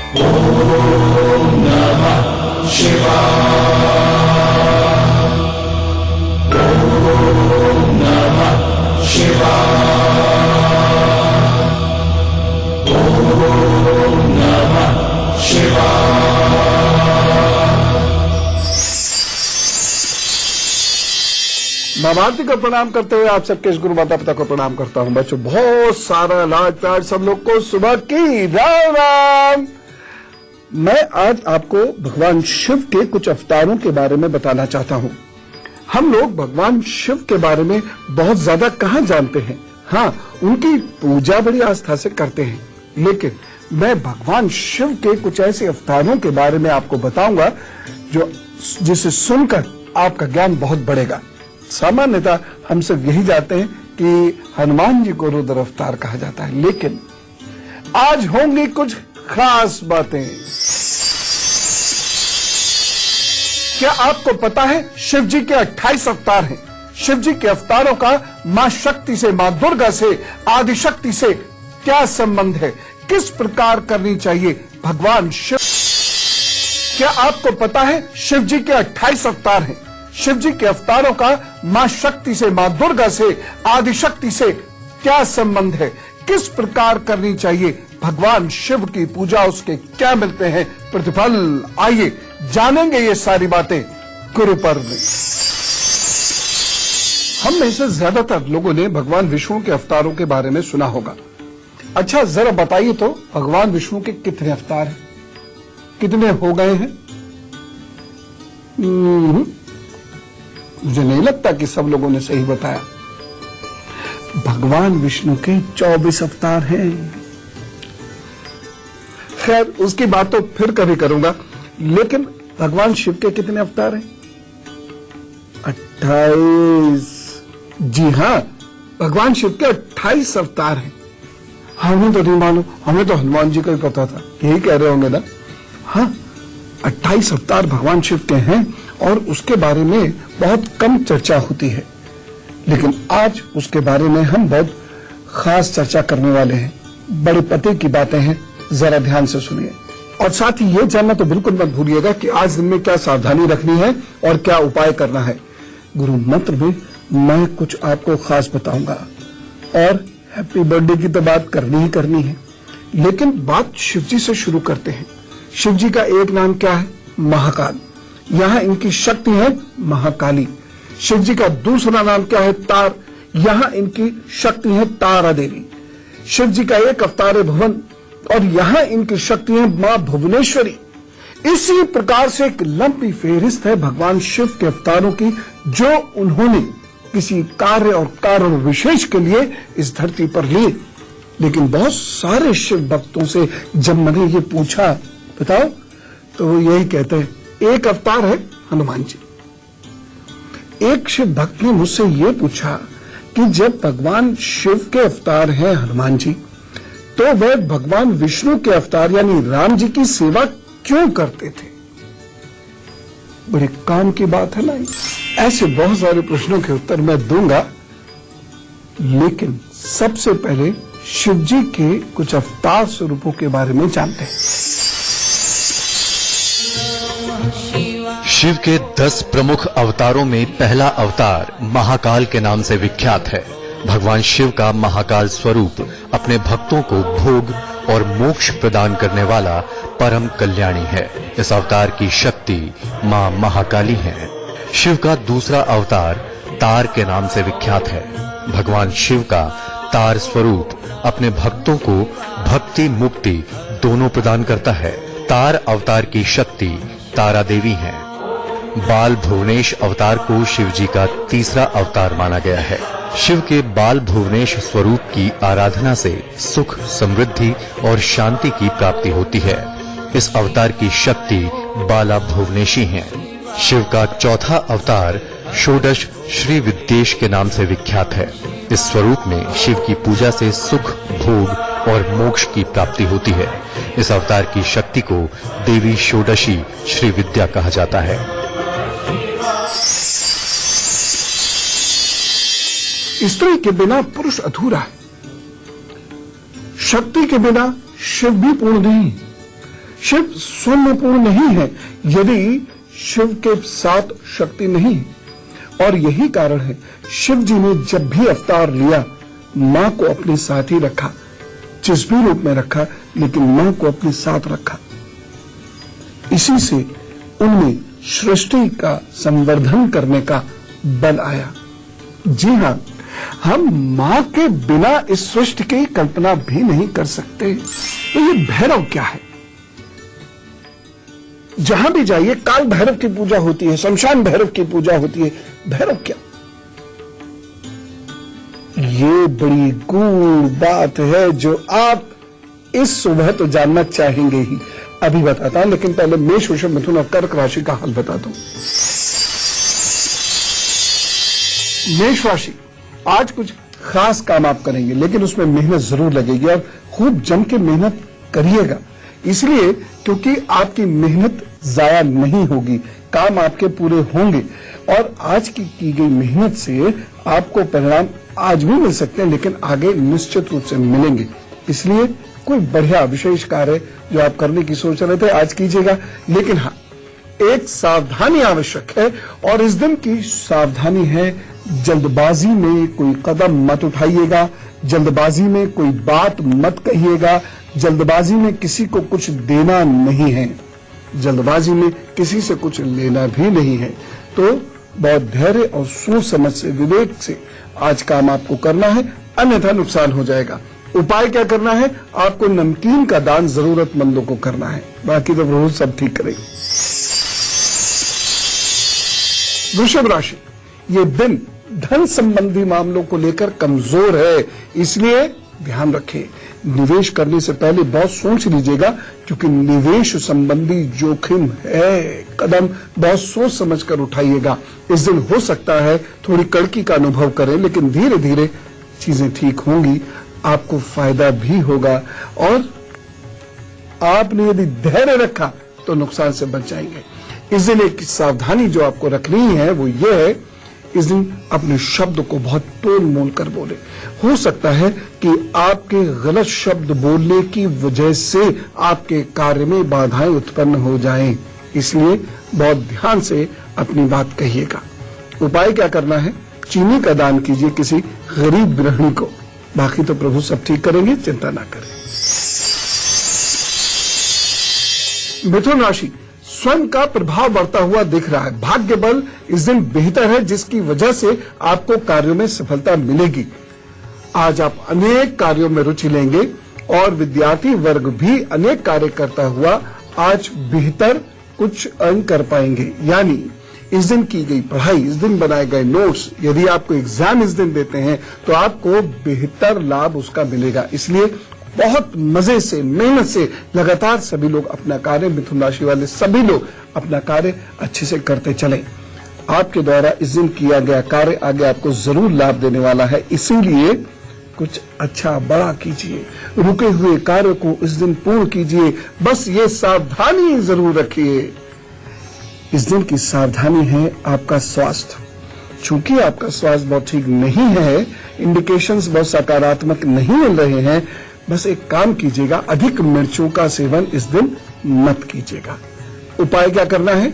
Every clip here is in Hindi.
मां भारती को प्रणाम करते हुए आप सबके इस गुरु माता पिता को प्रणाम करता हूं। बच्चों, बहुत सारा लाड प्यार सब लोग को सुबह की राम राम। मैं आज आपको भगवान शिव के कुछ अवतारों के बारे में बताना चाहता हूं। हम लोग भगवान शिव के बारे में बहुत ज्यादा कहां जानते हैं। हाँ, उनकी पूजा बड़ी आस्था से करते हैं, लेकिन मैं भगवान शिव के कुछ ऐसे अवतारों के बारे में आपको बताऊंगा जिसे सुनकर आपका ज्ञान बहुत बढ़ेगा। सामान्यतः हम सब यही जानते हैं कि हनुमान जी को रुद्र अवतार कहा जाता है, लेकिन आज होंगी कुछ खास बातें। क्या आपको पता है शिव जी के 28 अवतार हैं? शिव जी के अवतारों का मां शक्ति से, मां दुर्गा से, आदि शक्ति से क्या संबंध है? किस प्रकार करनी चाहिए भगवान शिव? क्या आपको पता है शिव जी के 28 अवतार हैं? शिव जी के अवतारों का मां शक्ति से, मां दुर्गा से, आदि शक्ति से क्या संबंध है? किस प्रकार करनी चाहिए भगवान शिव की पूजा? उसके क्या मिलते हैं प्रतिफल? आइए जानेंगे ये सारी बातें गुरु पर्व में। हम में से ज्यादातर लोगों ने भगवान विष्णु के अवतारों के बारे में सुना होगा। अच्छा, जरा बताइए तो भगवान विष्णु के कितने अवतार हैं? कितने हो गए हैं? मुझे नहीं लगता कि सब लोगों ने सही बताया। भगवान विष्णु के 24 अवतार हैं। खैर, उसकी बात तो फिर कभी करूंगा, लेकिन भगवान शिव के कितने अवतार हैं? 28। जी हाँ, भगवान शिव के 28 अवतार हैं। हमें तो नहीं मालूम, हमें तो हनुमान जी का ही पता था। यही कह रहे होंगे ना? हाँ, 28 अवतार भगवान शिव के हैं और उसके बारे में बहुत कम चर्चा होती है, लेकिन आज उसके बारे में हम बहुत खास चर्चा करने वाले हैं। बड़े पते की बातें हैं, जरा ध्यान से सुनिए। और साथ ही ये जानना तो बिल्कुल मत भूलिएगा कि आज दिन में क्या सावधानी रखनी है और क्या उपाय करना है। गुरु मंत्र में मैं कुछ आपको खास बताऊंगा, और हैप्पी बर्थडे की तो बात करनी ही करनी है, लेकिन बात शिव जी से शुरू करते हैं। शिव जी का एक नाम क्या है? महाकाल। यहाँ इनकी शक्ति है महाकाली। शिव जी का दूसरा नाम क्या है? तार। यहाँ इनकी शक्ति है तारा देवी। शिव जी का एक अवतार है भुवन, और यहाँ इनकी शक्ति है मां भुवनेश्वरी। इसी प्रकार से एक लंबी फेहरिस्त है भगवान शिव के अवतारों की, जो उन्होंने किसी कार्य और कारण विशेष के लिए इस धरती पर लिए। लेकिन बहुत सारे शिव भक्तों से जब मैंने ये पूछा बताओ, तो वो यही कहते हैं एक अवतार है हनुमान जी। एक शिव भक्त ने मुझसे ये पूछा कि जब भगवान शिव के अवतार हैं हनुमान जी, तो वह भगवान विष्णु के अवतार यानी राम जी की सेवा क्यों करते थे? बड़े काम की बात है ना। ऐसे बहुत सारे प्रश्नों के उत्तर मैं दूंगा, लेकिन सबसे पहले शिव जी के कुछ अवतार स्वरूपों के बारे में जानते हैं। शिव के 10 प्रमुख अवतारों में पहला अवतार महाकाल के नाम से विख्यात है। भगवान शिव का महाकाल स्वरूप अपने भक्तों को भोग और मोक्ष प्रदान करने वाला परम कल्याणी है। इस अवतार की शक्ति मां महाकाली है। शिव का दूसरा अवतार तार के नाम से विख्यात है। भगवान शिव का तार स्वरूप अपने भक्तों को भक्ति मुक्ति दोनों प्रदान करता है। तार अवतार की शक्ति तारा देवी है। बाल भुवनेश अवतार को शिव जी का तीसरा अवतार माना गया है। शिव के बाल भुवनेश स्वरूप की आराधना से सुख, समृद्धि और शांति की प्राप्ति होती है। इस अवतार की शक्ति बाला भुवनेशी है। शिव का चौथा अवतार षोडश श्री विद्येश के नाम से विख्यात है। इस स्वरूप में शिव की पूजा से सुख, भोग और मोक्ष की प्राप्ति होती है। इस अवतार की शक्ति को देवी षोडशी श्री विद्या कहा जाता है। स्त्री के बिना पुरुष अधूरा है। शक्ति के बिना शिव भी पूर्ण नहीं। शिव स्वयं में पूर्ण नहीं है यदि शिव के साथ शक्ति नहीं है। और यही कारण है शिव जी ने जब भी अवतार लिया मां को अपने साथ ही रखा, जिस भी रूप में रखा, लेकिन मां को अपने साथ रखा। इसी से उनमें सृष्टि का संवर्धन करने का बल आया। जी हां, हम मां के बिना इस सृष्टि की कल्पना भी नहीं कर सकते। तो ये भैरव क्या है? जहां भी जाइए काल भैरव की पूजा होती है, शमशान भैरव की पूजा होती है। भैरव क्या? ये बड़ी गूढ़ बात है जो आप इस सुबह तो जानना चाहेंगे ही। अभी बताता हूं, लेकिन पहले मेष, वृषभ, मिथुन और कर्क राशि का हाल बताता हूं। मेष राशि, आज कुछ खास काम आप करेंगे, लेकिन उसमें मेहनत जरूर लगेगी और खूब जम के मेहनत करिएगा। इसलिए क्योंकि आपकी मेहनत जाया नहीं होगी, काम आपके पूरे होंगे और आज की गई मेहनत से आपको परिणाम आज भी मिल सकते हैं, लेकिन आगे निश्चित रूप से मिलेंगे। इसलिए कोई बढ़िया विशेष कार्य जो आप करने की सोच रहे थे आज कीजिएगा। लेकिन हाँ, एक सावधानी आवश्यक है और इस दिन की सावधानी है, जल्दबाजी में कोई कदम मत उठाइएगा, जल्दबाजी में कोई बात मत कहिएगा, जल्दबाजी में किसी को कुछ देना नहीं है, जल्दबाजी में किसी से कुछ लेना भी नहीं है। तो बहुत धैर्य और सोच समझ से, विवेक से आज काम आपको करना है, अन्यथा नुकसान हो जाएगा। उपाय क्या करना है? आपको नमकीन का दान जरूरतमंदों को करना है, बाकी तो प्रभु सब ठीक करेंगे। वृषभ राशि, ये दिन धन संबंधी मामलों को लेकर कमजोर है, इसलिए ध्यान रखें। निवेश करने से पहले बहुत सोच लीजिएगा, क्योंकि निवेश संबंधी जोखिम है। कदम बहुत सोच समझकर उठाइएगा। इस दिन हो सकता है थोड़ी कड़की का अनुभव करें, लेकिन धीरे धीरे चीजें ठीक होंगी, आपको फायदा भी होगा और आपने यदि धैर्य रखा तो नुकसान से बच जाएंगे। इस दिन एक सावधानी जो आपको रखनी है वो ये है, इस दिन अपने शब्द को बहुत तोल मोल कर बोले। हो सकता है कि आपके गलत शब्द बोलने की वजह से आपके कार्य में बाधाएं उत्पन्न हो जाएं, इसलिए बहुत ध्यान से अपनी बात कहिएगा। उपाय क्या करना है? चीनी का दान कीजिए किसी गरीब गृहिणी को, बाकी तो प्रभु सब ठीक करेंगे, चिंता ना करें। मिथुन राशि, स्वयं का प्रभाव बढ़ता हुआ दिख रहा है। भाग्य बल इस दिन बेहतर है, जिसकी वजह से आपको कार्यों में सफलता मिलेगी। आज आप अनेक कार्यों में रुचि लेंगे और विद्यार्थी वर्ग भी अनेक कार्य करता हुआ आज बेहतर कुछ अर्न कर पाएंगे। यानी इस दिन की गई पढ़ाई, इस दिन बनाए गए नोट्स, यदि आपको एग्जाम इस दिन देते हैं तो आपको बेहतर लाभ उसका मिलेगा। इसलिए बहुत मजे से, मेहनत से लगातार सभी लोग अपना कार्य, मिथुन राशि वाले सभी लोग अपना कार्य अच्छे से करते चलें। आपके द्वारा इस दिन किया गया कार्य आगे आपको जरूर लाभ देने वाला है, इसीलिए कुछ अच्छा बड़ा कीजिए, रुके हुए कार्य को इस दिन पूर्ण कीजिए। बस ये सावधानी जरूर रखिए। इस दिन की सावधानी है आपका स्वास्थ्य। चूंकि आपका स्वास्थ्य बहुत ठीक नहीं है, इंडिकेशंस बहुत सकारात्मक नहीं मिल रहे हैं, बस एक काम कीजिएगा, अधिक मिर्चों का सेवन इस दिन मत कीजिएगा। उपाय क्या करना है?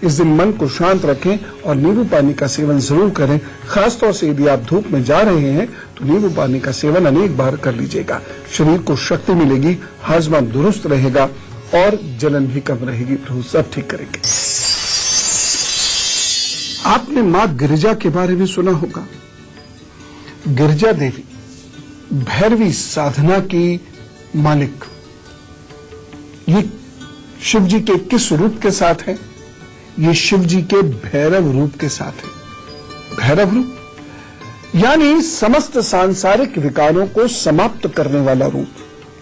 इस दिन मन को शांत रखें और नींबू पानी का सेवन जरूर करें। खासतौर से यदि आप धूप में जा रहे हैं तो नींबू पानी का सेवन अनेक बार कर लीजिएगा। शरीर को शक्ति मिलेगी, हाजमा दुरुस्त रहेगा और जलन भी कम रहेगी। प्रभु सब ठीक करेंगे। आपने मां गिरिजा के बारे में सुना होगा। गिरिजा देवी भैरवी साधना की मालिक, ये शिव जी के किस रूप के साथ है? ये शिव जी के भैरव रूप के साथ है। भैरव रूप यानी समस्त सांसारिक विकारों को समाप्त करने वाला रूप,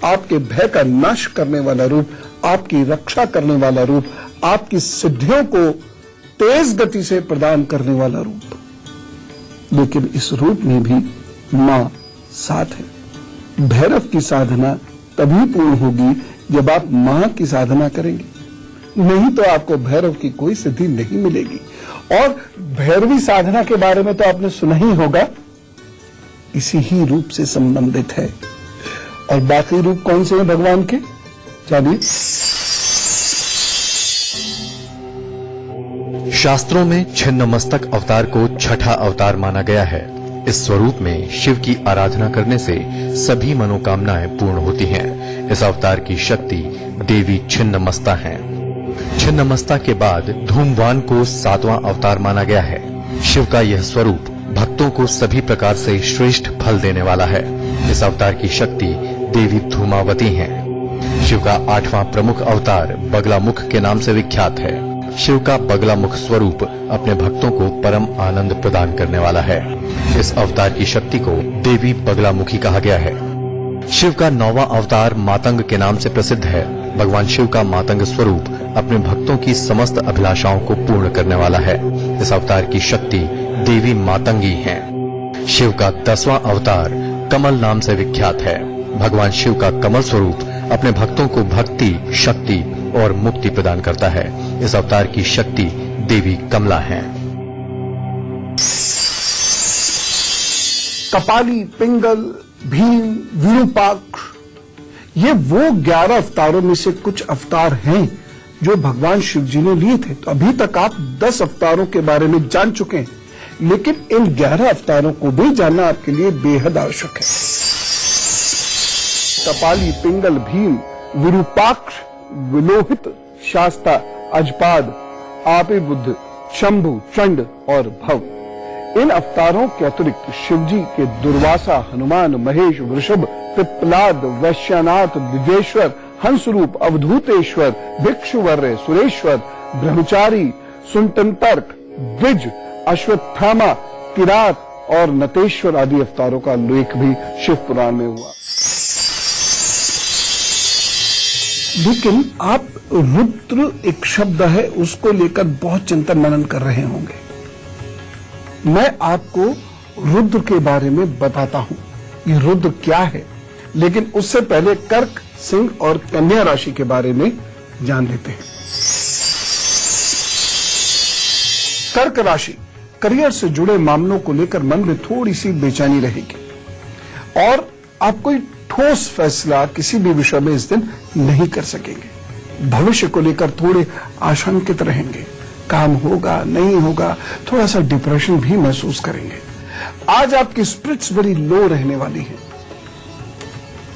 आपके भय का नाश करने वाला रूप, आपकी रक्षा करने वाला रूप, आपकी सिद्धियों को तेज गति से प्रदान करने वाला रूप। लेकिन इस रूप में भी मां साथ है। भैरव की साधना तभी पूर्ण होगी जब आप मां की साधना करेंगे, नहीं तो आपको भैरव की कोई सिद्धि नहीं मिलेगी। और भैरवी साधना के बारे में तो आपने सुना ही होगा, इसी ही रूप से संबंधित है। और बाकी रूप कौन से हैं भगवान के? जानिए। शास्त्रों में छिन्न मस्तक अवतार को छठा अवतार माना गया है। इस स्वरूप में शिव की आराधना करने से सभी मनोकामनाएं पूर्ण होती हैं। इस अवतार की शक्ति देवी छिन्नमस्ता हैं। छिन्नमस्ता के बाद धूमवान को 7वां अवतार माना गया है। शिव का यह स्वरूप भक्तों को सभी प्रकार से श्रेष्ठ फल देने वाला है। इस अवतार की शक्ति देवी धूमावती हैं। शिव का 8वां प्रमुख अवतार बगलामुख के नाम से विख्यात है। शिव का बगलामुख स्वरूप अपने भक्तों को परम आनंद प्रदान करने वाला है। इस अवतार की शक्ति को देवी बगलामुखी कहा गया है। शिव का 9वां अवतार मातंग के नाम से प्रसिद्ध है। भगवान शिव का मातंग स्वरूप अपने भक्तों की समस्त अभिलाषाओं को पूर्ण करने वाला है। इस अवतार की शक्ति देवी मातंगी है। शिव का 10वां अवतार कमल नाम से विख्यात है। भगवान शिव का कमल स्वरूप अपने भक्तों को भक्ति, शक्ति और मुक्ति प्रदान करता है। इस अवतार की शक्ति देवी कमला है। कपाली, पिंगल, भीम, विरूपाक्ष, ये वो 11 अवतारों में से कुछ अवतार हैं जो भगवान शिव जी ने लिए थे। तो अभी तक आप 10 अवतारों के बारे में जान चुके हैं, लेकिन इन 11 अवतारों को भी जानना आपके लिए बेहद आवश्यक है। कपाली, पिंगल, भीम, विरूपाक्ष, विलोहित, शास्ता, अजपाद, आपे बुद्ध, शंभु, चंड और भव। इन अवतारों के अतिरिक्त शिवजी के दुर्वासा, हनुमान, महेश, वृषभ, पिप्पलाद, वैश्यनाथ, दिजेश्वर, हंसरूप, अवधूतेश्वर, भिक्षुवर्य, सुरेश्वर, ब्रह्मचारी, सुनतंतर्क, द्विज, अश्वत्थामा, किरात और नतेश्वर आदि अवतारों का उल्लेख भी शिव पुराण में हुआ। लेकिन आप रुद्र एक शब्द है, उसको लेकर बहुत चिंतन मनन कर रहे होंगे। मैं आपको रुद्र के बारे में बताता हूं, ये रुद्र क्या है, लेकिन उससे पहले कर्क, सिंह और कन्या राशि के बारे में जान लेते हैं। कर्क राशि, करियर से जुड़े मामलों को लेकर मन में थोड़ी सी बेचैनी रहेगी और आप कोई ठोस फैसला किसी भी विषय में इस दिन नहीं कर सकेंगे। भविष्य को लेकर थोड़े आशंकित रहेंगे। काम होगा, नहीं होगा, थोड़ा सा डिप्रेशन भी महसूस करेंगे। आज आपकी स्पिरिट्स बड़ी लो रहने वाली हैं।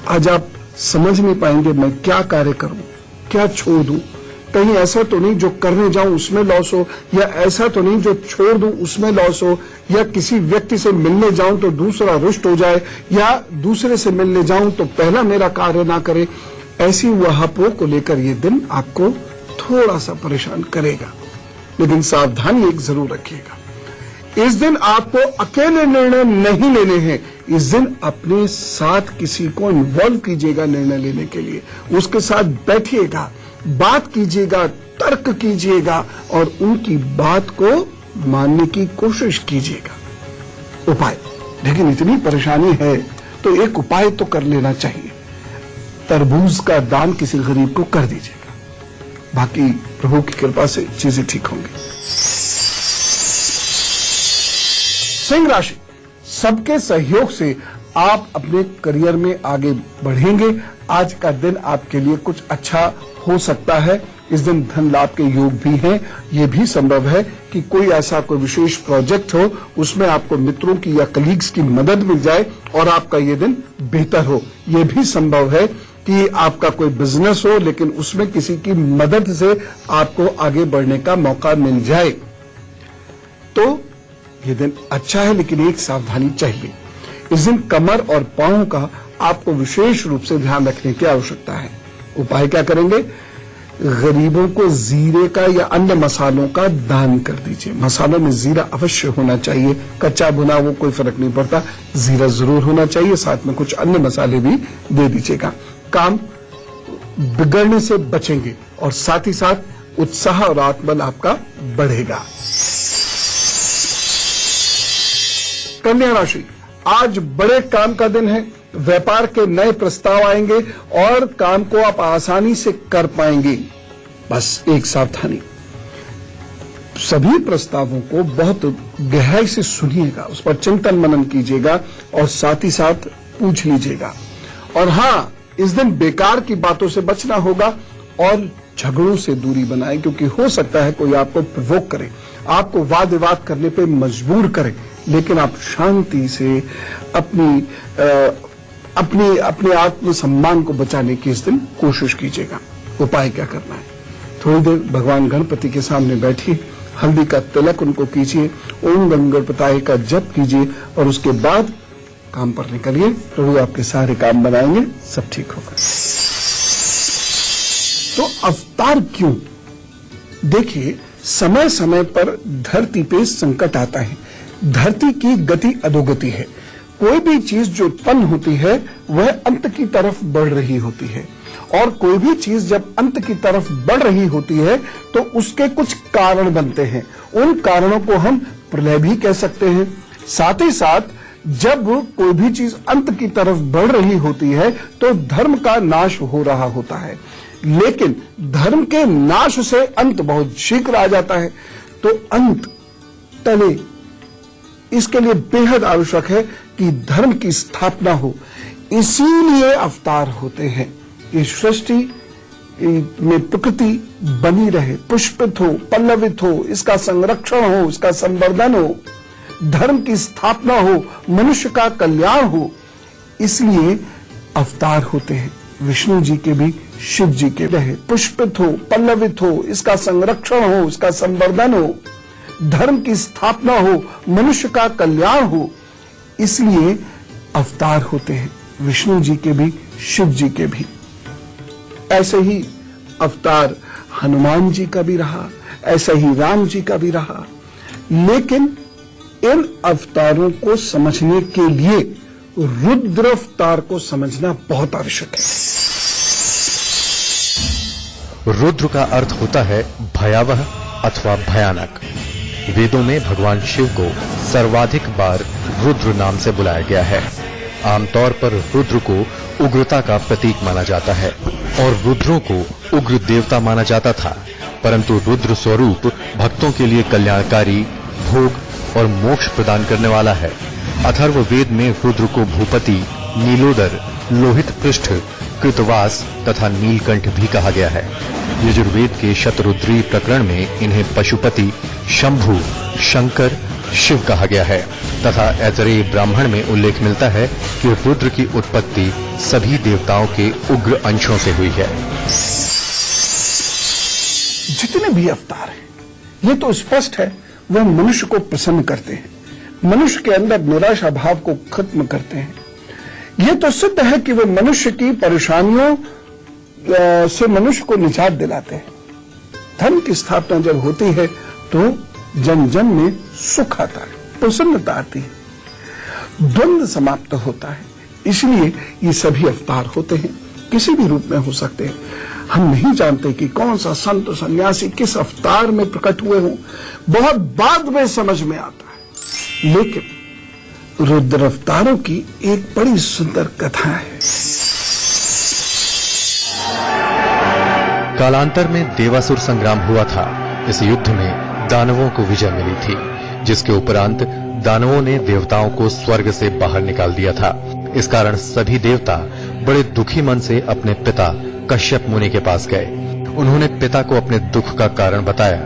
आज आप समझ नहीं पाएंगे मैं क्या कार्य करूं, क्या छोड़ दूं। कहीं ऐसा तो नहीं जो करने जाऊं उसमें लॉस हो, या ऐसा तो नहीं जो छोड़ दूं उसमें लॉस हो, या किसी व्यक्ति से मिलने जाऊं तो दूसरा रुष्ट हो जाए, या दूसरे से मिलने जाऊं तो पहला मेरा कार्य ना करे। ऐसी वहापों को लेकर ये दिन आपको थोड़ा सा परेशान करेगा, लेकिन सावधानी एक जरूर रखिएगा। इस दिन आपको अकेले निर्णय नहीं लेने हैं। इस दिन अपने साथ किसी को इन्वॉल्व कीजिएगा निर्णय लेने के लिए। उसके साथ बैठिएगा, बात कीजिएगा, तर्क कीजिएगा और उनकी बात को मानने की कोशिश कीजिएगा। उपाय, लेकिन इतनी परेशानी है तो एक उपाय तो कर लेना चाहिए। तरबूज का दान किसी गरीब को कर दीजिएगा, बाकी प्रभु की कृपा से चीजें ठीक होंगी। सिंह राशि, सबके सहयोग से आप अपने करियर में आगे बढ़ेंगे। आज का दिन आपके लिए कुछ अच्छा हो सकता है। इस दिन धन लाभ के योग भी हैं। यह भी संभव है कि कोई ऐसा कोई विशेष प्रोजेक्ट हो, उसमें आपको मित्रों की या कलीग्स की मदद मिल जाए और आपका ये दिन बेहतर हो। यह भी संभव है कि आपका कोई बिजनेस हो, लेकिन उसमें किसी की मदद से आपको आगे बढ़ने का मौका मिल जाए। तो ये दिन अच्छा है, लेकिन एक सावधानी चाहिए। इस दिन कमर और पांव का आपको विशेष रूप से ध्यान रखने की आवश्यकता है। उपाय क्या करेंगे? गरीबों को जीरे का या अन्य मसालों का दान कर दीजिए। मसालों में जीरा अवश्य होना चाहिए, कच्चा भुना वो कोई फर्क नहीं पड़ता, जीरा जरूर होना चाहिए। साथ में कुछ अन्य मसाले भी दे दीजिएगा। काम बिगड़ने से बचेंगे और साथ ही साथ उत्साह और आत्मबल आपका बढ़ेगा। कन्या राशि, आज बड़े काम का दिन है। व्यापार के नए प्रस्ताव आएंगे और काम को आप आसानी से कर पाएंगे। बस एक सावधानी, सभी प्रस्तावों को बहुत गहराई से सुनिएगा, उस पर चिंतन मनन कीजिएगा और साथ ही साथ पूछ लीजिएगा। और हां, इस दिन बेकार की बातों से बचना होगा और झगड़ों से दूरी बनाएं, क्योंकि हो सकता है कोई आपको प्रोवोक करे, आपको वाद विवाद करने पे मजबूर करे, लेकिन आप शांति से अपने आत्मसम्मान को बचाने की इस दिन कोशिश कीजिएगा। उपाय क्या करना है? थोड़ी देर भगवान गणपति के सामने बैठिए, हल्दी का तिलक उनको कीजिए, ओम गणपताय का जप कीजिए और उसके बाद काम पर निकलिए। प्रभु आपके सारे काम बनाएंगे, सब ठीक होगा। तो अवतार क्यों? देखिए, समय समय पर धरती पे संकट आता है। धरती की गति अधोगति है। कोई भी चीज जो उत्पन्न होती है वह अंत की तरफ बढ़ रही होती है, और कोई भी चीज जब अंत की तरफ बढ़ रही होती है तो उसके कुछ कारण बनते हैं। उन कारणों को हम प्रलय भी कह सकते हैं। साथ ही साथ जब कोई भी चीज अंत की तरफ बढ़ रही होती है तो धर्म का नाश हो रहा होता है, लेकिन धर्म के नाश से अंत बहुत शीघ्र आ जाता है। तो अंत टले, इसके लिए बेहद आवश्यक है कि धर्म की स्थापना हो। इसीलिए अवतार होते हैं। इस सृष्टि में प्रकृति बनी रहे, पुष्पित हो, पल्लवित हो, इसका संरक्षण हो, इसका संवर्धन हो, धर्म की स्थापना हो, मनुष्य का कल्याण हो, इसलिए अवतार होते हैं। विष्णु जी के भी, शिव जी के रहे, पुष्पित हो, पल्लवित हो, इसका संरक्षण हो, इसका संवर्धन हो, धर्म की स्थापना हो, मनुष्य का कल्याण हो, इसलिए अवतार होते हैं। विष्णु जी के भी, शिव जी के भी। ऐसे ही अवतार हनुमान जी का भी रहा, ऐसा ही राम जी का भी रहा। लेकिन इन अवतारों को समझने के लिए रुद्र अवतार को समझना बहुत आवश्यक है। रुद्र का अर्थ होता है भयावह अथवा भयानक। वेदों में भगवान शिव को सर्वाधिक बार रुद्र नाम से बुलाया गया है। आमतौर पर रुद्र को उग्रता का प्रतीक माना जाता है और रुद्रों को उग्र देवता माना जाता था, परंतु रुद्र स्वरूप भक्तों के लिए कल्याणकारी, भोग और मोक्ष प्रदान करने वाला है। अथर्ववेद में रुद्र को भूपति, नीलोदर, लोहित पृष्ठ, कृतवास तथा नीलकंठ भी कहा गया है। यजुर्वेद के शतरुद्री प्रकरण में इन्हें पशुपति, शंभु, शंकर, शिव कहा गया है तथा ऐतरेय ब्राह्मण में उल्लेख मिलता है कि रुद्र की उत्पत्ति सभी देवताओं के उग्र अंशों से हुई है। जितने भी अवतार हैं, ये तो स्पष्ट है, वह मनुष्य को प्रसन्न करते हैं, मनुष्य के अंदर निराशा भाव को खत्म करते हैं। यह तो सिद्ध है कि वे मनुष्य की परेशानियों से मनुष्य को निजात दिलाते हैं। धर्म की स्थापना जब होती है तो जन जन में सुख आता है, प्रसन्नता आती है, द्वंद्व समाप्त होता है। इसलिए ये सभी अवतार होते हैं, किसी भी रूप में हो सकते हैं। हम नहीं जानते कि कौन सा संत सन्यासी किस अवतार में प्रकट हुए हों, बहुत बाद में समझ में आता है। लेकिन रुद्र अवतारों की एक बड़ी सुंदर कथा है। कालांतर में देवासुर संग्राम हुआ था। इस युद्ध में दानवों को विजय मिली थी, जिसके उपरांत दानवों ने देवताओं को स्वर्ग से बाहर निकाल दिया था। इस कारण सभी देवता बड़े दुखी मन से अपने पिता कश्यप मुनि के पास गए। उन्होंने पिता को अपने दुख का कारण बताया।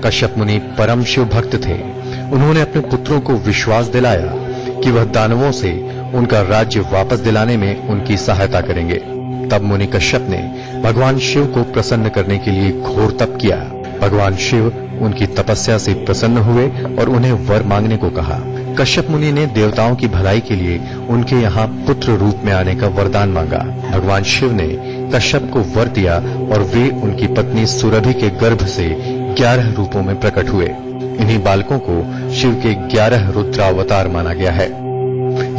कश्यप मुनि परम शिव भक्त थे। उन्होंने अपने पुत्रों को विश्वास दिलाया कि वह दानवों से उनका राज्य वापस दिलाने में उनकी सहायता करेंगे। तब मुनि कश्यप ने भगवान शिव को प्रसन्न करने के लिए घोर तप किया। भगवान शिव उनकी तपस्या से प्रसन्न हुए और उन्हें वर मांगने को कहा। कश्यप मुनि ने देवताओं की भलाई के लिए उनके यहाँ पुत्र रूप में आने का वरदान मांगा। भगवान शिव ने कश्यप को वर दिया और वे उनकी पत्नी सुरभि के गर्भ से 11 रूपों में प्रकट हुए। इन्हीं बालकों को शिव के 11 रुद्रावतार माना गया है।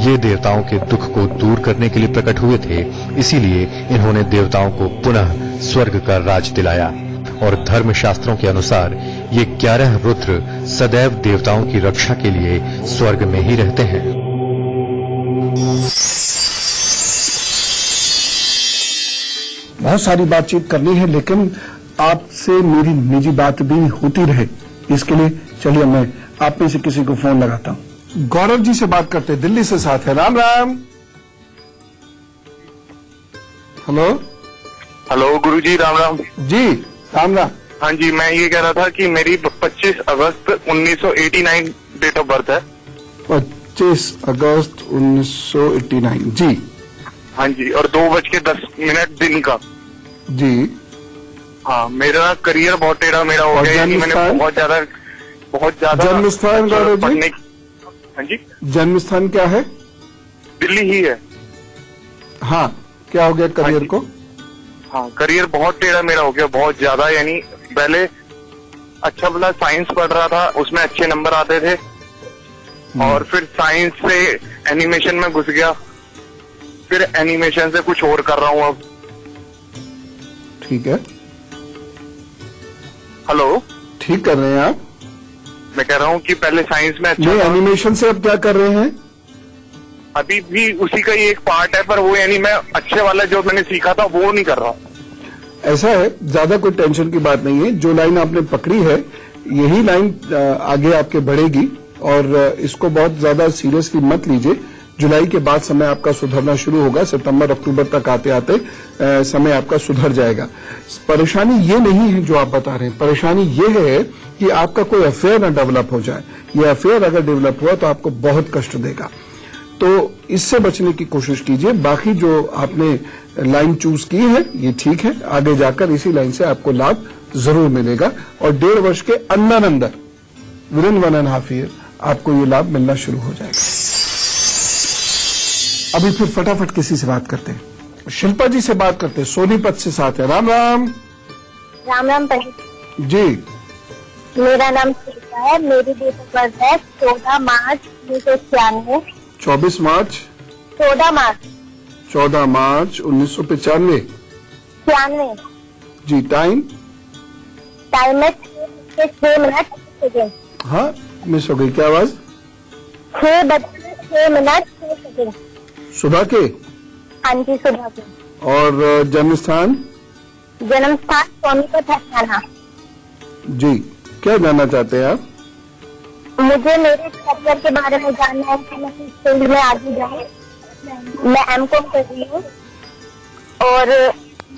ये देवताओं के दुख को दूर करने के लिए प्रकट हुए थे, इसीलिए इन्होंने देवताओं को पुनः स्वर्ग का राज दिलाया। और धर्म शास्त्रों के अनुसार ये 11 रुद्र सदैव देवताओं की रक्षा के लिए स्वर्ग में ही रहते हैं। बहुत सारी बातचीत करनी है, लेकिन आपसे मेरी निजी बात भी होती रहे, इसके लिए चलिए मैं आप में से किसी को फोन लगाता हूं। गौरव जी से बात करते, दिल्ली से साथ है। राम राम। हेलो, हेलो गुरुजी, राम राम। जी राम राम। हाँ जी, मैं ये कह रहा था कि मेरी 25 अगस्त 1989 डेट ऑफ बर्थ है। 25 अगस्त 1989। जी हाँ जी, और 2:10 दिन का। जी। हाँ, मेरा करियर बहुत टेढ़ा मेरा हो और गया, यानी मैंने जन्मस्थान? बहुत ज्यादा जन्म स्थान गौरव जी? पढ़ने की। हाँ जी, जन्म स्थान क्या है? दिल्ली ही है। हाँ, क्या हो गया करियर जी। को? हाँ, करियर बहुत टेढ़ा मेरा हो गया, बहुत ज्यादा। यानी पहले अच्छा भला साइंस पढ़ रहा था, उसमें अच्छे नंबर आते थे, और फिर साइंस से एनिमेशन में घुस गया, फिर एनिमेशन से कुछ और कर रहा हूँ अब। ठीक है, हेलो, ठीक कर रहे हैं आप। मैं कह रहा हूँ कि पहले साइंस में अच्छा नहीं, था, एनिमेशन से अब क्या कर रहे हैं? अभी भी उसी का ही एक पार्ट है, पर वो यानी मैं अच्छे वाला जो मैंने सीखा था वो नहीं कर रहा। ऐसा है, ज्यादा कोई टेंशन की बात नहीं है। जो लाइन आपने पकड़ी है, यही लाइन आगे आपके बढ़ेगी, और इसको बहुत ज्यादा सीरियसली मत लीजिए। जुलाई के बाद समय आपका सुधरना शुरू होगा। सितंबर अक्टूबर तक आते आते समय आपका सुधर जाएगा। परेशानी ये नहीं है जो आप बता रहे हैं, परेशानी ये है कि आपका कोई अफेयर न डेवलप हो जाए। ये अफेयर अगर डेवलप हुआ तो आपको बहुत कष्ट देगा, तो इससे बचने की कोशिश कीजिए। बाकी जो आपने लाइन चूज की है ये ठीक है, आगे जाकर इसी लाइन से आपको लाभ जरूर मिलेगा, और 1.5 वर्ष के अंदर अंदर विद इन 1.5 ईयर आपको ये लाभ मिलना शुरू हो जाएगा। अभी फिर फटाफट किसी से बात करते हैं, शिल्पा जी से बात करते हैं, सोनीपत से साथ है। राम राम। राम राम पंडित जी। मेरा नाम शिल्पा है। मेरी डेट ऑफ बर्थ है 14 मार्च 1996। 24 मार्च 14 मार्च 14 मार्च 1995। 96। जी। टाइम? टाइम है 6 मिनट 6 सेकेंड। हाँ, मिस हो गई क्या आवाज? 6 मिनट 6 सेकेंड। सुबह के? हाँ जी, सुबह के। और जन्म स्थान? जन्म स्थान सोनीपत हरियाणा। जी। क्या जानना चाहते हैं आप? मुझे मेरे करियर के बारे में जानना है कि मैं किस फील्ड में आगे जाऊँ। मैं एमकॉम कर रही हूँ, और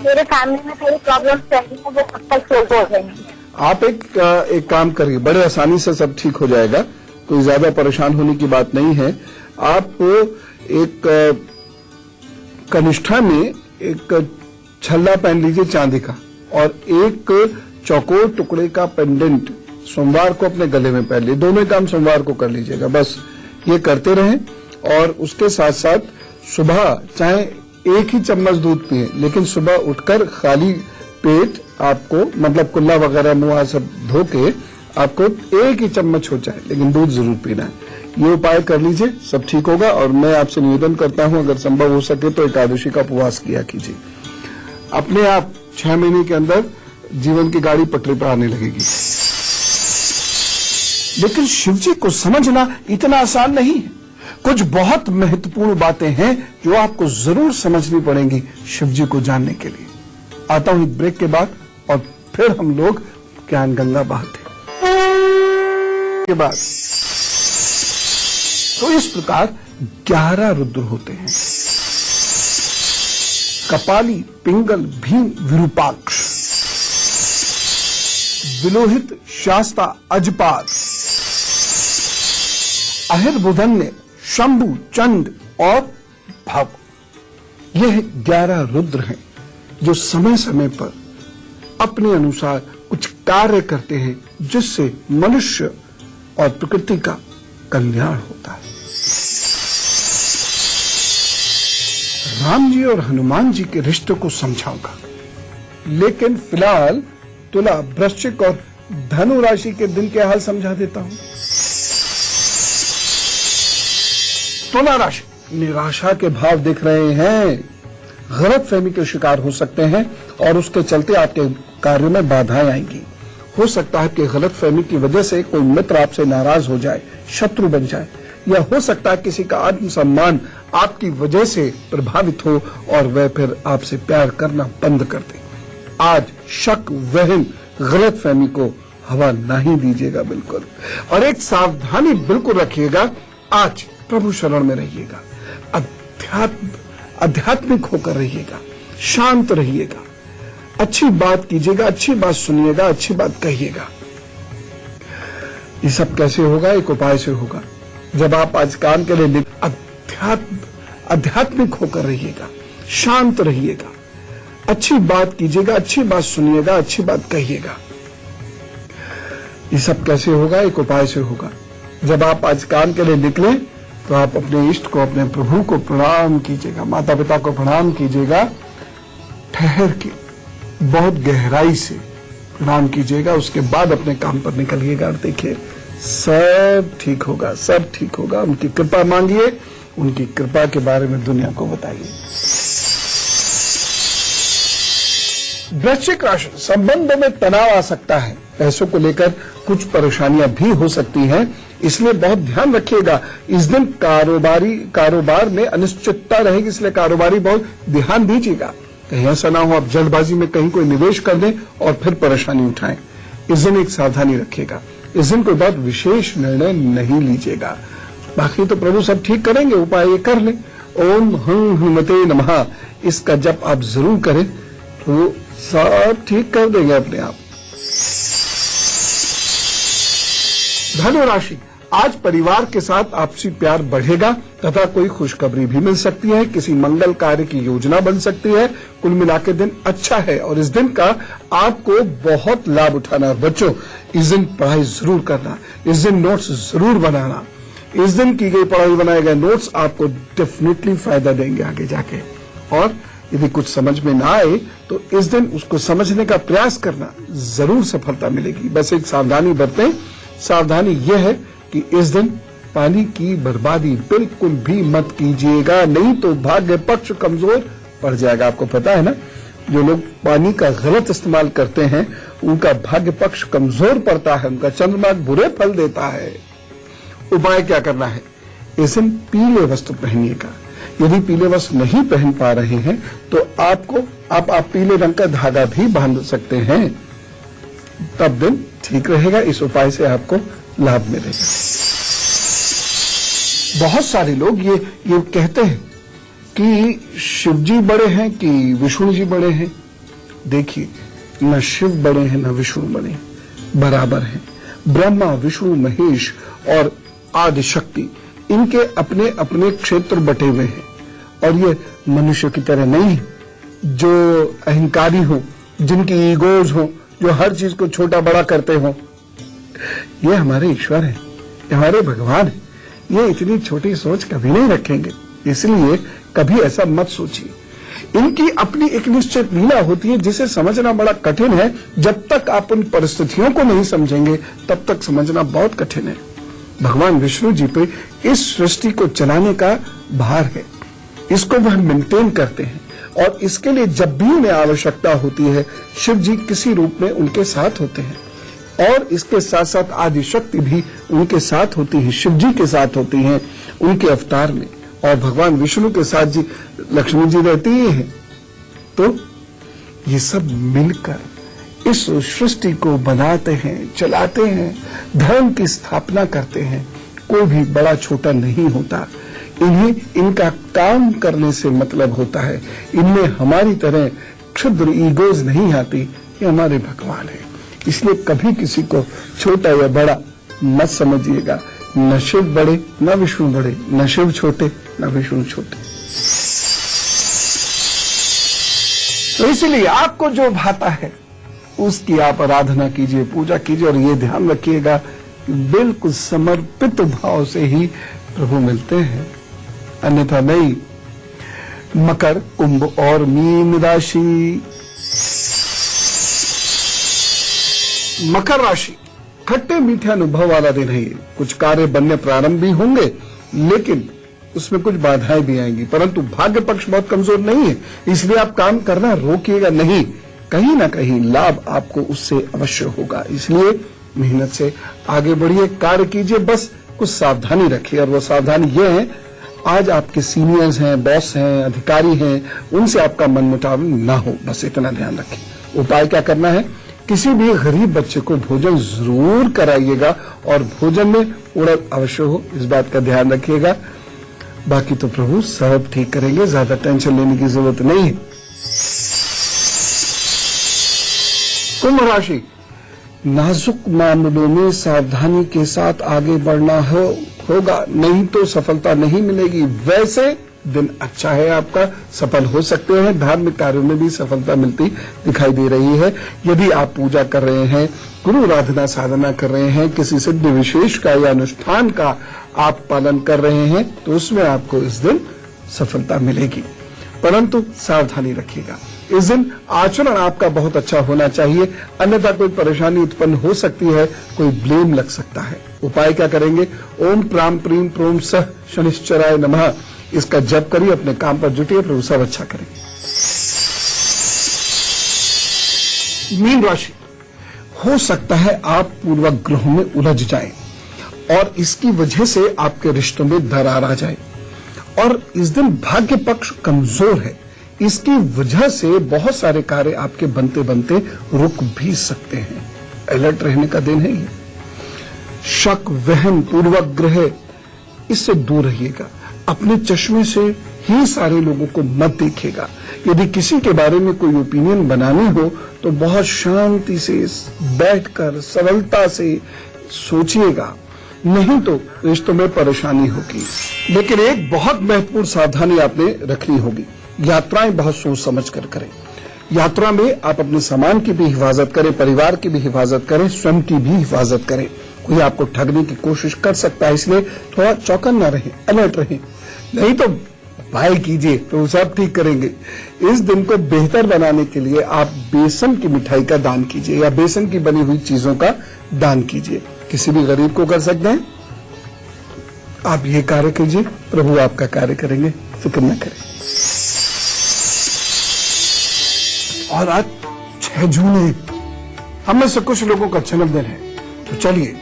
मेरे फैमिली में थोड़ी प्रॉब्लम चल रही है, वो कब तक सोल्व हो जाएंगी? आप एक काम करिए, बड़े आसानी से सब ठीक हो जाएगा, कोई ज्यादा परेशान होने की बात नहीं है। आप एक कनिष्ठा में एक छल्ला पहन लीजिए चांदी का, और एक चौकोर टुकड़े का पेंडेंट सोमवार को अपने गले में पहन लीजिए। दोनों काम सोमवार को कर लीजिएगा, बस ये करते रहें। और उसके साथ साथ सुबह चाहे एक ही चम्मच दूध पिए, लेकिन सुबह उठकर खाली पेट आपको, मतलब कुल्ला वगैरह मुंह सब धो के आपको एक ही चम्मच हो जाए, लेकिन दूध जरूर पीना है। ये उपाय कर लीजिए, सब ठीक होगा। और मैं आपसे निवेदन करता हूं, अगर संभव हो सके तो एकादशी का उपवास किया कीजिए। अपने आप 6 महीने के अंदर जीवन की गाड़ी पटरी पर आने लगेगी। लेकिन शिव जी को समझना इतना आसान नहीं है। कुछ बहुत महत्वपूर्ण बातें हैं जो आपको जरूर समझनी पड़ेंगी शिव जी को जानने के लिए। आता हूं एक ब्रेक के बाद, और फिर हम लोग ज्ञान गंगा बहाते के बाद। तो इस प्रकार 11 रुद्र होते हैं: कपाली, पिंगल, भीम, विरूपाक्ष, विलोहित, शास्ता, अजपाल, अहिर्बुधन्य, शंभु, चंड और भव। यह 11 रुद्र हैं जो समय समय पर अपने अनुसार कुछ कार्य करते हैं, जिससे मनुष्य और प्रकृति का कल्याण होता है। राम जी और हनुमान जी के रिश्ते को समझाऊंगा, लेकिन फिलहाल तुला, वृश्चिक और धनु राशि के दिन के हाल समझा देता हूं। तुला राशि, निराशा के भाव दिख रहे हैं, गलतफहमी के शिकार हो सकते हैं, और उसके चलते आपके कार्यों में बाधाएं आएंगी। हो सकता है कि गलतफहमी की वजह से कोई मित्र आपसे नाराज हो जाए, शत्रु बन जाए, या हो सकता है किसी का आत्मसम्मान आपकी वजह से प्रभावित हो और वह फिर आपसे प्यार करना बंद कर दे। आज शक, वहम, गलतफहमी को हवा नहीं दीजिएगा बिल्कुल। और एक सावधानी बिल्कुल रखिएगा, आज प्रभु शरण में रहिएगा, आध्यात्मिक होकर रहिएगा, शांत रहिएगा, अच्छी बात कीजिएगा, अच्छी बात सुनिएगा, अच्छी बात कहिएगा। ये सब कैसे होगा? एक उपाय से होगा। जब आप आज काम के लिए आध्यात्मिक होकर रहिएगा, शांत रहिएगा, अच्छी बात कीजिएगा, अच्छी बात सुनिएगा, अच्छी बात कहिएगा। ये सब कैसे होगा? एक उपाय से होगा। जब आप आज काम के लिए निकले तो आप अपने इष्ट को, अपने प्रभु को प्रणाम कीजिएगा, माता पिता को प्रणाम कीजिएगा, ठहर के बहुत गहराई से प्रणाम कीजिएगा। उसके बाद अपने काम पर निकलिएगा और देखिए सब ठीक होगा, सब ठीक होगा। उनकी कृपा मांगिए, उनकी कृपा के बारे में दुनिया को बताइए। वृश्चिक राशि, संबंधों में तनाव आ सकता है, पैसों को लेकर कुछ परेशानियां भी हो सकती हैं, इसलिए बहुत ध्यान रखिएगा। इस दिन कारोबार में अनिश्चितता रहेगी, इसलिए कारोबारी बहुत ध्यान दीजिएगा। कहीं ऐसा ना हो आप जल्दबाजी में कहीं कोई निवेश कर दें और फिर परेशानी उठाएं। इस दिन एक सावधानी रखिएगा। इस दिन कोई बहुत विशेष निर्णय नहीं लीजिएगा। बाकी तो प्रभु सब ठीक करेंगे, उपाय ये कर लें। ओम हं हनुमते नमः, इसका जप आप जरूर करें तो सब ठीक कर देंगे अपने आप। धनु राशि, आज परिवार के साथ आपसी प्यार बढ़ेगा तथा कोई खुशखबरी भी मिल सकती है। किसी मंगल कार्य की योजना बन सकती है। कुल मिलाकर दिन अच्छा है और इस दिन का आपको बहुत लाभ उठाना है। बच्चों, इस दिन पढ़ाई जरूर करना, इस दिन नोट्स जरूर बनाना। इस दिन की गई पढ़ाई, बनाए गए नोट्स आपको डेफिनेटली फायदा देंगे आगे जाके। और यदि कुछ समझ में ना आए तो इस दिन उसको समझने का प्रयास करना, जरूर सफलता मिलेगी। बस एक सावधानी बरतें। सावधानी यह है कि इस दिन पानी की बर्बादी बिल्कुल भी मत कीजिएगा, नहीं तो भाग्य पक्ष कमजोर पड़ जाएगा। आपको पता है ना, जो लोग पानी का गलत इस्तेमाल करते हैं उनका भाग्य पक्ष कमजोर पड़ता है, उनका चंद्रमा बुरे फल देता है। उपाय क्या करना है? इस दिन पीले वस्त्र पहनिएगा। यदि पीले वस्त्र नहीं पहन पा रहे हैं तो आप पीले रंग का धागा भी बांध सकते हैं, तब दिन ठीक रहेगा। इस उपाय से आपको लाभ मिलेगा। बहुत सारे लोग ये कहते हैं कि शिव जी बड़े हैं कि विष्णु जी बड़े हैं। देखिए, न शिव बड़े हैं न विष्णु बड़े हैं, बराबर हैं। ब्रह्मा, विष्णु, महेश और आदि शक्ति, इनके अपने अपने क्षेत्र बटे हुए हैं। और ये मनुष्य की तरह नहीं है जो अहंकारी हो, जिनकी ईगोज हो, जो हर चीज को छोटा बड़ा करते हो। ये हमारे ईश्वर हैं, ये हमारे भगवान हैं। ये इतनी छोटी सोच कभी नहीं रखेंगे, इसलिए कभी ऐसा मत सोचिए। इनकी अपनी एक निश्चित लीला होती है जिसे समझना बड़ा कठिन है। जब तक आप उन परिस्थितियों को नहीं समझेंगे तब तक समझना बहुत कठिन है। भगवान विष्णु जी पे इस सृष्टि को चलाने का भार है, इसको वह मेंटेन करते हैं और इसके लिए जब भी उन्हें आवश्यकता होती है शिव जी किसी रूप में उनके साथ होते हैं। और इसके साथ साथ आदि शक्ति भी उनके साथ होती है, शिव जी के साथ होती हैं उनके अवतार में। और भगवान विष्णु के साथ जी लक्ष्मी जी रहती ही हैं। तो ये सब मिलकर इस सृष्टि को बनाते हैं, चलाते हैं, धर्म की स्थापना करते हैं। कोई भी बड़ा छोटा नहीं होता, इन्हें इनका काम करने से मतलब होता है। इनमें हमारी तरह क्षुद्र ईगोज नहीं आती। ये हमारे भगवान है, इसलिए कभी किसी को छोटा या बड़ा मत समझिएगा। न शिव बड़े न विष्णु बड़े, न शिव छोटे न विष्णु छोटे। तो इसलिए आपको जो भाता है उसकी आप आराधना कीजिए, पूजा कीजिए। और ये ध्यान रखिएगा कि बिल्कुल समर्पित भाव से ही प्रभु मिलते हैं, अन्यथा नहीं। मकर, कुंभ और मीन राशि। मकर राशि, खट्टे मीठे अनुभव वाला दिन है ये। कुछ कार्य बनने प्रारंभ भी होंगे, लेकिन उसमें कुछ बाधाएं भी आएंगी, परंतु भाग्य पक्ष बहुत कमजोर नहीं है, इसलिए आप काम करना रोकिएगा नहीं। कहीं ना कहीं लाभ आपको उससे अवश्य होगा, इसलिए मेहनत से आगे बढ़िए, कार्य कीजिए। बस कुछ सावधानी रखिए, और वो सावधानी ये है, आज आपके सीनियर्स हैं, बॉस हैं, अधिकारी हैं, उनसे आपका मनमुटाव ना हो, बस इतना ध्यान रखिए। उपाय क्या करना है? किसी भी गरीब बच्चे को भोजन जरूर कराइएगा और भोजन में उड़द अवश्य हो, इस बात का ध्यान रखिएगा। बाकी तो प्रभु सब ठीक करेंगे, ज्यादा टेंशन लेने की जरूरत नहीं है। कुंभ राशि, नाजुक मामलों में सावधानी के साथ आगे बढ़ना होगा, नहीं तो सफलता नहीं मिलेगी। वैसे दिन अच्छा है आपका, सफल हो सकते हैं, धार्मिक कार्यों में भी सफलता मिलती दिखाई दे रही है। यदि आप पूजा कर रहे हैं, गुरु आराधना साधना कर रहे हैं, किसी सिद्ध विशेष का या अनुष्ठान का आप पालन कर रहे हैं, तो उसमें आपको इस दिन सफलता मिलेगी, परंतु सावधानी रखिएगा। इस दिन आचरण आपका बहुत अच्छा होना चाहिए, अन्यथा कोई परेशानी उत्पन्न हो सकती है, कोई ब्लेम लग सकता है। उपाय क्या करेंगे? ओम प्राम प्रीम प्रोम सह शनिश्चराय नमः, इसका जप करिए, अपने काम पर जुटिए, प्रभु सब अच्छा करेंगे। मीन राशि, हो सकता है आप पूर्वग्रहों में उलझ जाएं और इसकी वजह से आपके रिश्तों में दरार आ जाए, और इस दिन भाग्य पक्ष कमजोर है, इसकी वजह से बहुत सारे कार्य आपके बनते बनते रुक भी सकते हैं। अलर्ट रहने का दिन है ये। शक, वहम, पूर्वग्रह, इससे दूर रहिएगा। अपने चश्मे से ही सारे लोगों को मत देखिएगा। यदि किसी के बारे में कोई ओपिनियन बनानी हो तो बहुत शांति से बैठकर सरलता से सोचिएगा, नहीं तो रिश्तों में परेशानी होगी। लेकिन एक बहुत महत्वपूर्ण सावधानी आपने रखनी होगी, यात्राएं बहुत सोच समझ कर करें। यात्रा में आप अपने सामान की भी हिफाजत करें, परिवार की भी हिफाजत करें, स्वयं की भी हिफाजत करें। कोई आपको ठगने की कोशिश कर सकता है, इसलिए थोड़ा चौकन्ना रहें, अलर्ट रहें, नहीं तो उपाय कीजिए तो सब ठीक करेंगे। इस दिन को बेहतर बनाने के लिए आप बेसन की मिठाई का दान कीजिए या बेसन की बनी हुई चीजों का दान कीजिए। किसी भी गरीब को कर सकते हैं, आप ये कार्य कीजिए, प्रभु आपका कार्य करेंगे, फिक्र न करें। और आज 6 जून है, हम में से कुछ लोगों का जन्मदिन है, तो चलिए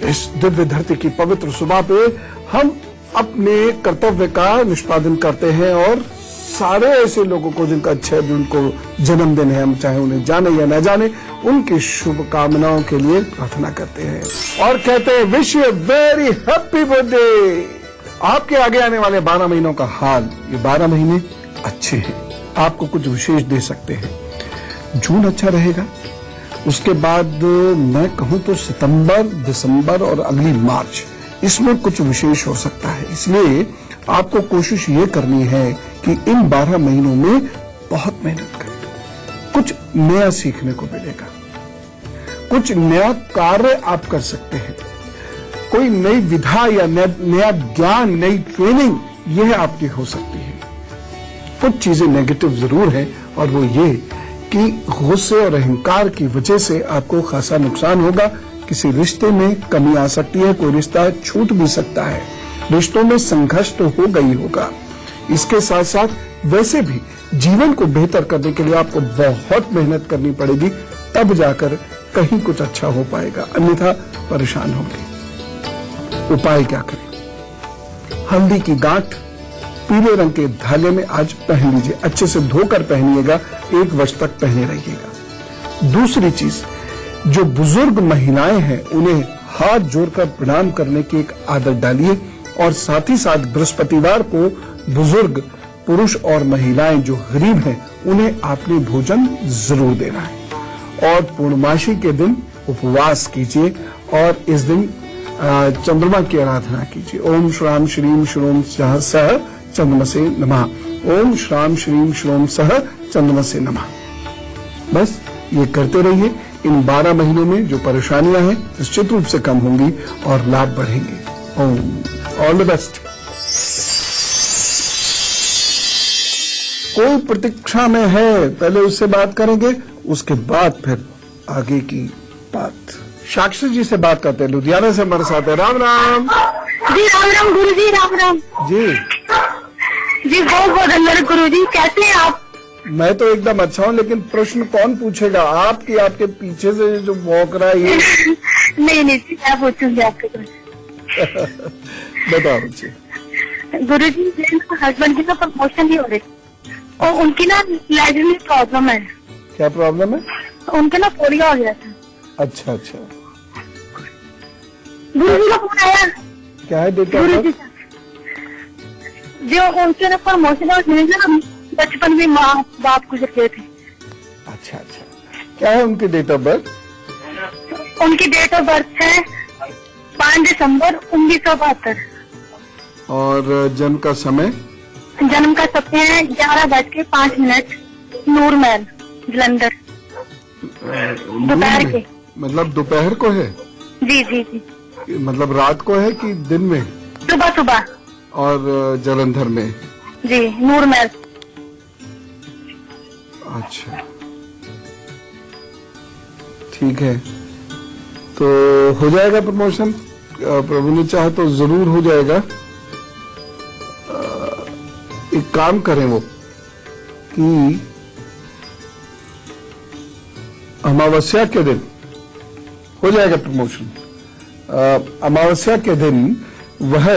इस दिव्य धरती की पवित्र सुबह पे हम अपने कर्तव्य का निष्पादन करते हैं और सारे ऐसे लोगों को जिनका 6 जून को जन्मदिन है, हम चाहे उन्हें जाने या न जाने, उनकी शुभकामनाओं के लिए प्रार्थना करते हैं और कहते हैं wish you very happy birthday. आपके आगे आने वाले 12 महीनों का हाल, ये 12 महीने अच्छे हैं, आपको कुछ विशेष दे सकते हैं। जून अच्छा रहेगा, उसके बाद मैं कहूं तो सितंबर, दिसंबर और अगली मार्च, इसमें कुछ विशेष हो सकता है। इसलिए आपको कोशिश ये करनी है कि इन 12 महीनों में बहुत मेहनत करें, कुछ नया सीखने को मिलेगा, कुछ नया कार्य आप कर सकते हैं, कोई नई विधा या नया ज्ञान, नई ट्रेनिंग यह आपकी हो सकती है। कुछ चीजें नेगेटिव जरूर है और वो ये कि गुस्से और अहंकार की वजह से आपको खासा नुकसान होगा। किसी रिश्ते में कमी आ सकती है, कोई रिश्ता छूट भी सकता है, रिश्तों में संघर्ष तो हो गई होगा। इसके साथ साथ वैसे भी जीवन को बेहतर करने के लिए आपको बहुत मेहनत करनी पड़ेगी, तब जाकर कहीं कुछ अच्छा हो पाएगा, अन्यथा परेशान होंगे। उपाय क्या करें? हल्दी की गांठ पीले रंग के धागे में आज पहन लीजिए, अच्छे से धोकर पहनिएगा, 1 वर्ष तक पहने रहिएगा। दूसरी चीज, जो बुजुर्ग महिलाएं हैं उन्हें हाथ जोड़कर प्रणाम करने की एक आदत डालिए और साथ ही साथ बृहस्पतिवार को बुजुर्ग पुरुष और महिलाएं जो गरीब हैं उन्हें आपने भोजन जरूर देना है। और पूर्णमासी के दिन उपवास कीजिए और इस दिन चंद्रमा की आराधना कीजिए। ओम श्राम श्रीम श्रोम सह चंद्रमसे नमः, ओम श्राम श्रीम श्रोम सह चंद्रमसे नमः। बस ये करते रहिए। इन 12 महीनों में जो परेशानियां हैं निश्चित रूप से कम होंगी और लाभ बढ़ेंगे। ओम ऑल द बेस्ट। कोई प्रतीक्षा में है, पहले उससे बात करेंगे, उसके बाद फिर आगे की बात। साक्षी जी से बात करते हैं, लुधियाना से हमारे साथ है। राम राम जी। राम राम गुरु जी। राम राम जी। जी बहुत बहुत धन्यवाद गुरु जी। कैसे हैं आप? मैं तो एकदम अच्छा हूँ, लेकिन प्रश्न कौन पूछेगा? आपकी आपके पीछे से जो भौंक रहा है ये नहीं जी, मैं पूछूंगी आपके कुछ। बताओ जी। गुरु जी, मेरे हस्बैंड की ना प्रमोशन नहीं हो रही और उनकी ना लेग में प्रॉब्लम है। क्या प्रॉब्लम है? उनके ना पोलियो हो गया था। अच्छा अच्छा। गुरु जी का फोन आया। क्या है बेटा? गुरु जी जो उनके ना प्रमोशन और बचपन में माँ बाप गुजर गए थे। अच्छा अच्छा। क्या है उनकी डेट ऑफ बर्थ? उनकी डेट ऑफ बर्थ है 5 दिसंबर 1972। और जन्म का समय? जन्म का समय है 11:05, नूर महल, जलंधर, दोपहर के। मतलब दोपहर को है? जी जी जी। मतलब रात को है कि दिन में? सुबह सुबह। और जलंधर में? जी, नूर महल। अच्छा, ठीक है, तो हो जाएगा प्रमोशन, प्रभु ने चाहा तो जरूर हो जाएगा। एक काम करें वो कि अमावस्या के दिन हो जाएगा प्रमोशन। अमावस्या के दिन वह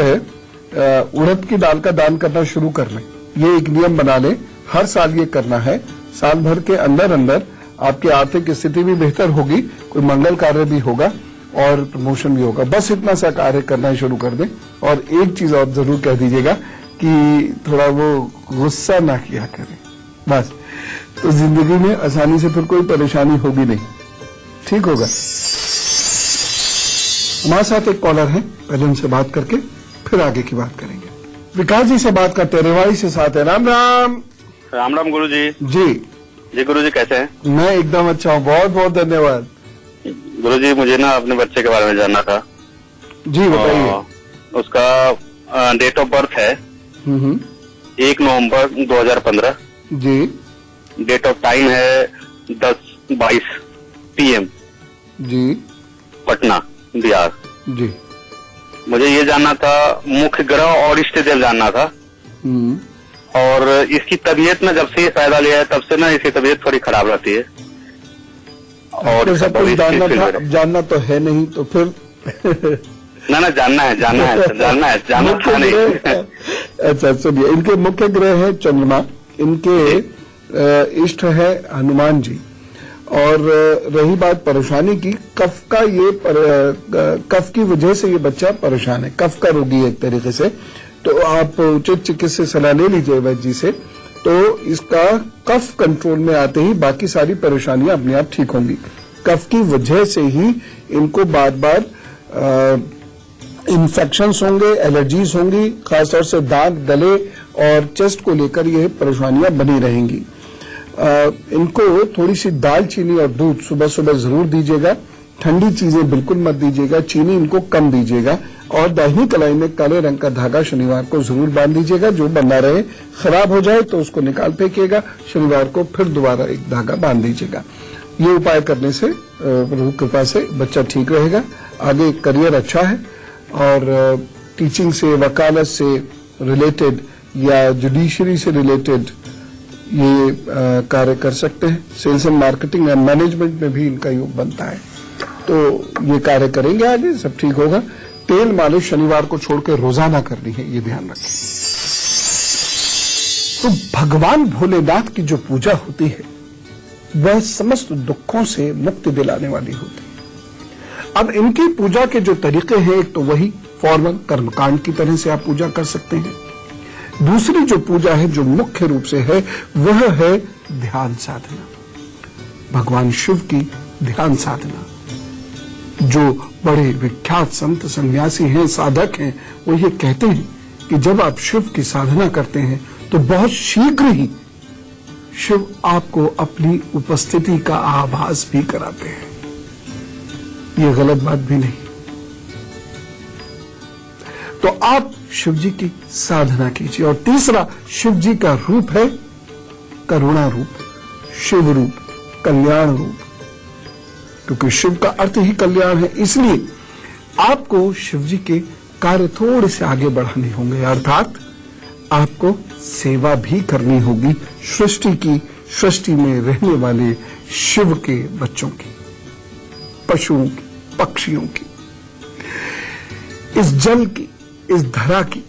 उड़द की दाल का दान करना शुरू कर लें। ये एक नियम बना लें, हर साल ये करना है। साल भर के अंदर अंदर आपकी आर्थिक स्थिति भी बेहतर होगी, कोई मंगल कार्य भी होगा और प्रमोशन भी होगा। बस इतना सा कार्य करना शुरू कर दें। और एक चीज और जरूर कह दीजिएगा कि थोड़ा वो गुस्सा ना किया करें, बस, तो जिंदगी में आसानी से फिर कोई परेशानी होगी नहीं, ठीक होगा। हमारे साथ एक कॉलर है, पहले उनसे बात करके फिर आगे की बात करेंगे। विकास जी से बात करते हैं, रेवाड़ी से साथ है। राम राम। राम राम गुरु जी। जी गुरु जी कैसे हैं? मैं एकदम अच्छा हूँ, बहुत बहुत धन्यवाद। गुरु जी मुझे ना अपने बच्चे के बारे में जानना था। जी बताइए। उसका डेट ऑफ बर्थ है 1 नवंबर 2015। जी। डेट ऑफ टाइम है 10:22 PM, जी। पटना, बिहार। जी। मुझे ये जानना था, मुख्य ग्रह और इष्ट देव जानना था। और इसकी तबीयत में जब से ये फायदा लिया है तब से ना इसकी तबीयत थोड़ी खराब रहती है। और सब कुछ जानना था, अब जानना तो है नहीं तो फिर ना जानना है जानना था नहीं। अच्छा सुनिए, इनके मुख्य ग्रह है चंद्रमा, इनके इष्ट है हनुमान जी। और रही बात परेशानी की, कफ का ये कफ की वजह से ये बच्चा परेशान है, कफ का रोगी है एक तरीके से। तो आप उचित चिकित्सा सलाह ले लीजिए वैद्य जी से, तो इसका कफ कंट्रोल में आते ही बाकी सारी परेशानियां अपने आप ठीक होंगी। कफ की वजह से ही इनको बार बार इन्फेक्शंस होंगे, एलर्जीज होंगी, खासतौर से दांत, गले और चेस्ट को लेकर ये परेशानियां बनी रहेंगी। इनको थोड़ी सी दालचीनी और दूध सुबह सुबह जरूर दीजिएगा। ठंडी चीजें बिल्कुल मत दीजिएगा, चीनी इनको कम दीजिएगा। और दाहिनी कलाई में काले रंग का धागा शनिवार को जरूर बांध दीजिएगा, जो बंधा रहे। खराब हो जाए तो उसको निकाल फेंकिएगा, शनिवार को फिर दोबारा एक धागा बांध दीजिएगा। ये उपाय करने से प्रभु कृपा से बच्चा ठीक रहेगा। आगे करियर अच्छा है और टीचिंग से, वकालत से रिलेटेड या जुडिशरी से रिलेटेड ये कार्य कर सकते हैं। Sales and marketing and management में भी इनका योग बनता है, तो ये कार्य करेंगे, आगे सब ठीक होगा। तेल मालिश शनिवार को छोड़कर रोजाना करनी है, ये ध्यान रखें। तो भगवान भोलेनाथ की जो पूजा होती है वह समस्त दुखों से मुक्ति दिलाने वाली होती है। अब इनकी पूजा के जो तरीके हैं, एक तो वही फॉर्मल कर्मकांड की तरह से आप पूजा कर सकते हैं। दूसरी जो पूजा है जो मुख्य रूप से है वह है ध्यान साधना, भगवान शिव की ध्यान साधना। जो बड़े विख्यात संत सन्यासी हैं, साधक हैं, वो ये कहते हैं कि जब आप शिव की साधना करते हैं तो बहुत शीघ्र ही शिव आपको अपनी उपस्थिति का आभास भी कराते हैं। ये गलत बात भी नहीं। तो आप शिव जी की साधना कीजिए। और तीसरा, शिव जी का रूप है करुणा रूप, शिव रूप, कल्याण रूप, क्योंकि शिव का अर्थ ही कल्याण है। इसलिए आपको शिव जी के कार्य थोड़े से आगे बढ़ाने होंगे, अर्थात आपको सेवा भी करनी होगी सृष्टि की, सृष्टि में रहने वाले शिव के बच्चों की, पशुओं की, पक्षियों की, इस जल की, इस धरा की।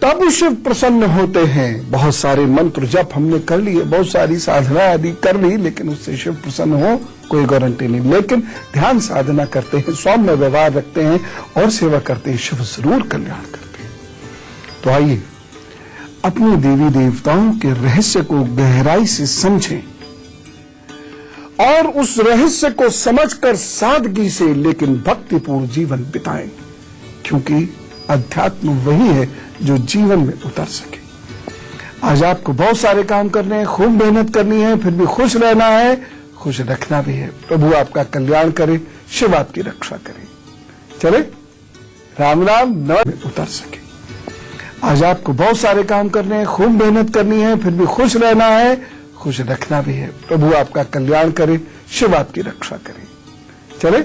तब शिव प्रसन्न होते हैं। बहुत सारे मंत्र जप हमने कर लिए, बहुत सारी साधना आदि कर ली, लेकिन उससे शिव प्रसन्न हो कोई गारंटी नहीं। लेकिन ध्यान साधना करते हैं, सौम्य व्यवहार रखते हैं और सेवा करते हैं, शिव जरूर कल्याण करते हैं। तो आइए अपने देवी देवताओं के रहस्य को गहराई से समझें और उस रहस्य को समझकर सादगी से लेकिन भक्तिपूर्ण जीवन बिताएं, क्योंकि अध्यात्म वही है जो जीवन में उतर सके। आज आपको बहुत सारे काम करने हैं, खूब मेहनत करनी है, फिर भी खुश रहना है, खुश रखना भी है। प्रभु आपका कल्याण करे, शिव आपकी रक्षा करे। चले, राम राम। नमः उतर सके। आज आपको बहुत सारे काम करने हैं, खूब मेहनत करनी है, फिर भी खुश रहना है, खुश रखना भी है। प्रभु आपका कल्याण करे, शिव आपकी रक्षा करे। चले,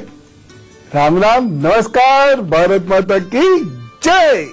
राम राम। नमस्कार। भारत माता की जय।